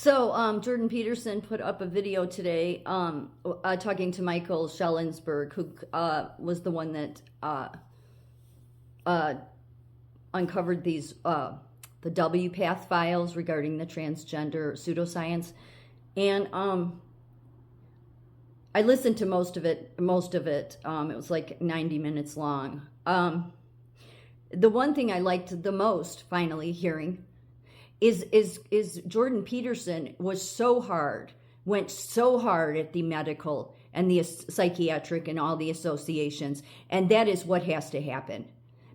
Jordan Peterson put up a video today talking to Michael Shellenberg, who was the one that uh, uncovered the WPATH files regarding the transgender pseudoscience. And I listened to most of it. It was like 90 minutes long. The one thing I liked the most, finally hearing, is Jordan Peterson went so hard at the medical and the psychiatric and all the associations, and that is what has to happen,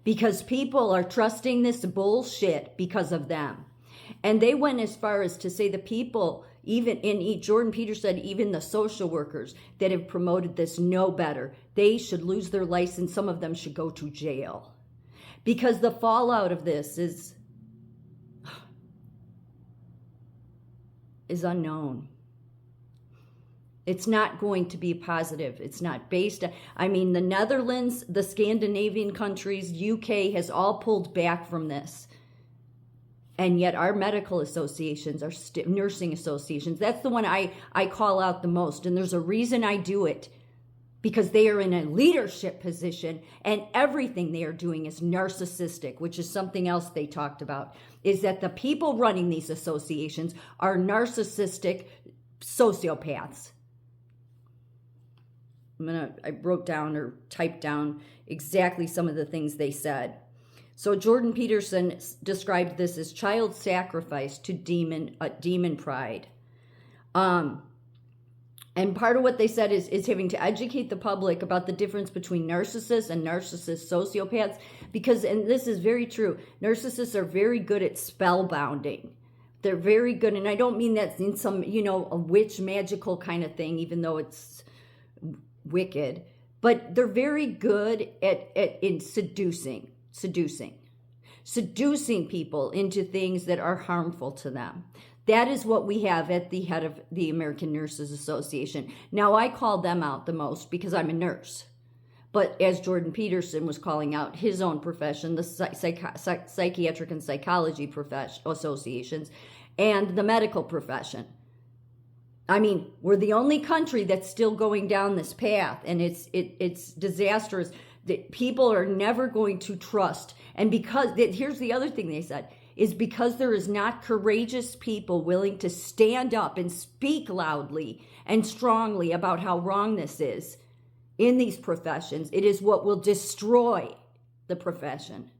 because people are trusting this bullshit because of them. And they went as far as to say the people, Jordan Peterson, even the social workers that have promoted this know better. They should lose their license. Some of them should go to jail, because the fallout of this is unknown. It's not going to be positive. It's not based. The Netherlands, the Scandinavian countries, UK has all pulled back from this. And yet our medical associations, our nursing associations, that's the one I call out the most. And there's a reason I do it, because they are in a leadership position, and everything they are doing is narcissistic, which is something else they talked about, is that the people running these associations are narcissistic sociopaths. I wrote down or typed down exactly some of the things they said. So Jordan Peterson described this as child sacrifice to demon pride. And part of what they said is having to educate the public about the difference between narcissists and narcissist sociopaths, because, and this is very true, narcissists are very good at spellbounding. They're very good, and I don't mean that in some, a witch magical kind of thing, even though it's wicked, but they're very good in seducing people into things that are harmful to them. That is what we have at the head of the American Nurses Association. Now, I call them out the most because I'm a nurse. But as Jordan Peterson was calling out his own profession, the psychiatric and psychology associations, and the medical profession. We're the only country that's still going down this path, and it's disastrous. That people are never going to trust. And here's the other thing they said, is because there is not courageous people willing to stand up and speak loudly and strongly about how wrong this is in these professions. It is what will destroy the profession.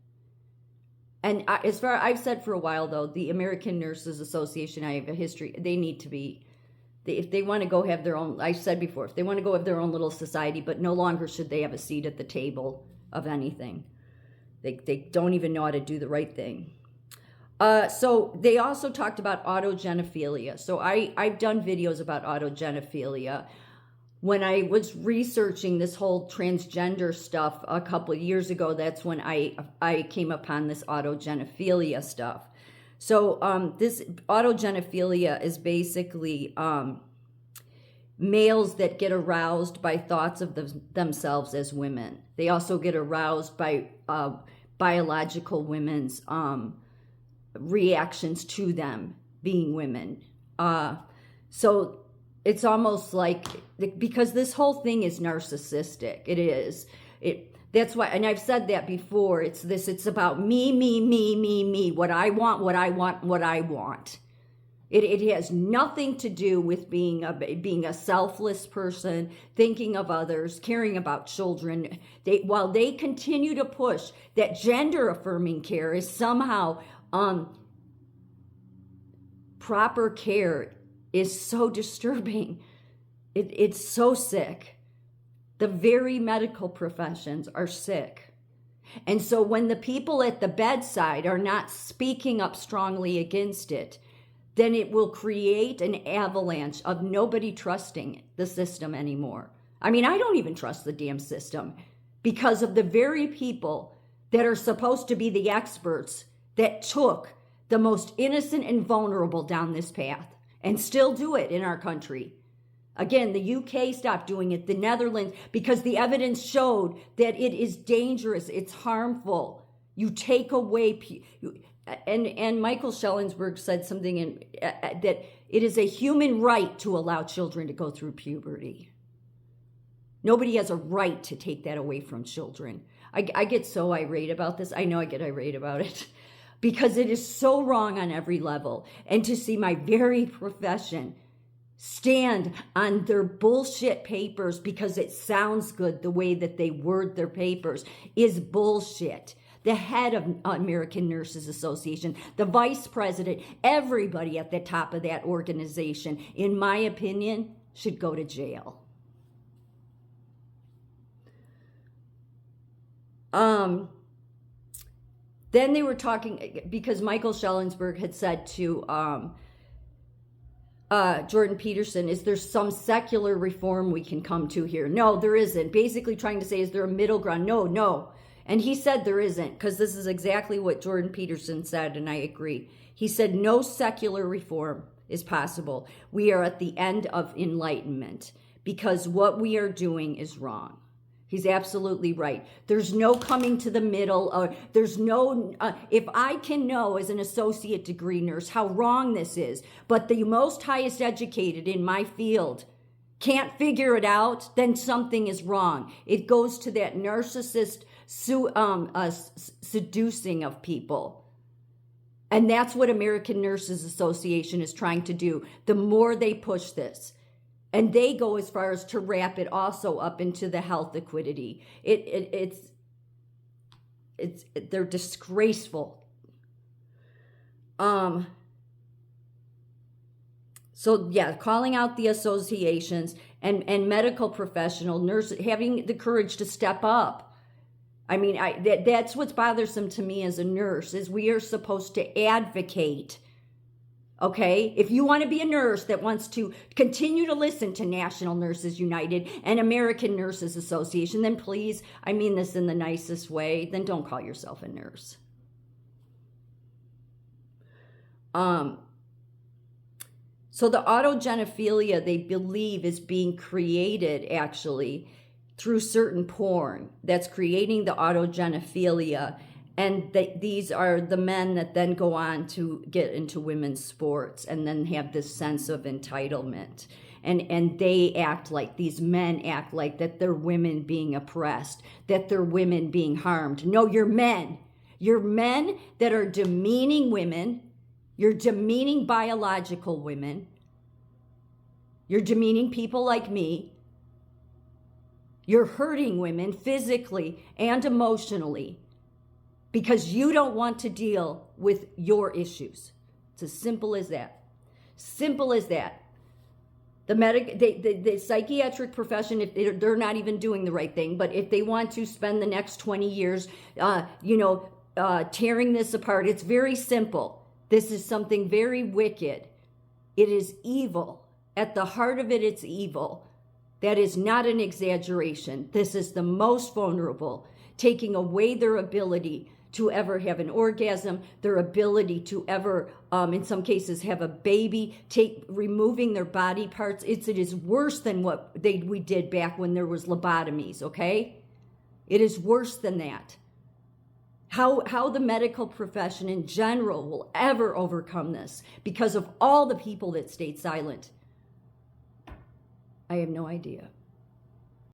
And I've said for a while, though, the American Nurses Association, I have a history, they need to be, if they want to go have their own, I said before, if they want to go have their own little society, but no longer should they have a seat at the table of anything. They don't even know how to do the right thing. So they also talked about autogenophilia. So I've done videos about autogenophilia. When I was researching this whole transgender stuff a couple of years ago, that's when I came upon this autogenophilia stuff. So this autogenophilia is basically males that get aroused by thoughts of themselves as women. They also get aroused by biological women's reactions to them being women. So it's almost like, because this whole thing is narcissistic. It is. That's why, and I've said that before, it's about me, what I want. It has nothing to do with being a selfless person, thinking of others, caring about children. While they continue to push that gender affirming care is somehow proper care, is so disturbing. It's so sick. The very medical professions are sick. And so when the people at the bedside are not speaking up strongly against it, then it will create an avalanche of nobody trusting the system anymore. I don't even trust the damn system, because of the very people that are supposed to be the experts that took the most innocent and vulnerable down this path and still do it in our country. Again, the UK stopped doing it, the Netherlands, because the evidence showed that it is dangerous, it's harmful. You take away, and Michael Shellenberg said something that it is a human right to allow children to go through puberty. Nobody has a right to take that away from children. I get so irate about this. I know I get irate about it because it is so wrong on every level. And to see my very profession stand on their bullshit papers because it sounds good the way that they word their papers is bullshit. The head of American Nurses Association, the vice president, everybody at the top of that organization, in my opinion, should go to jail. Then they were talking, because Michael Shellenberg had said to Jordan Peterson, is there some secular reform we can come to here? No, there isn't. Basically trying to say, is there a middle ground? No. And he said there isn't, because this is exactly what Jordan Peterson said, and I agree. He said no secular reform is possible. We are at the end of enlightenment because what we are doing is wrong. He's absolutely right. There's no coming to the middle, or there's no, if I can know as an associate degree nurse how wrong this is, but the most highest educated in my field can't figure it out, then something is wrong. It goes to that narcissist seducing of people. And that's what American Nurses Association is trying to do. The more they push this, and they go as far as to wrap it also up into the health equity. They're disgraceful. So yeah, calling out the associations and medical professional nurses having the courage to step up. I mean, that's what's bothersome to me as a nurse is we are supposed to advocate. Okay, if you want to be a nurse that wants to continue to listen to National Nurses United and American Nurses Association, then please, I mean this in the nicest way, then don't call yourself a nurse. So the autogenophilia, they believe, is being created actually through certain porn that's creating the autogenophilia. And these are the men that then go on to get into women's sports and then have this sense of entitlement. And they act like, these men act like that they're women being oppressed, that they're women being harmed. No, you're men. You're men that are demeaning women. You're demeaning biological women. You're demeaning people like me. You're hurting women physically and emotionally, because you don't want to deal with your issues. It's as simple as that. Simple as that. The psychiatric profession, if they're not even doing the right thing, but if they want to spend the next 20 years, tearing this apart, it's very simple. This is something very wicked. It is evil. At the heart of it, it's evil. That is not an exaggeration. This is the most vulnerable, taking away their ability to ever have an orgasm, their ability to ever, in some cases, have a baby, removing their body parts. It is worse than what we did back when there was lobotomies, okay? It is worse than that. How the medical profession in general will ever overcome this because of all the people that stayed silent, I have no idea.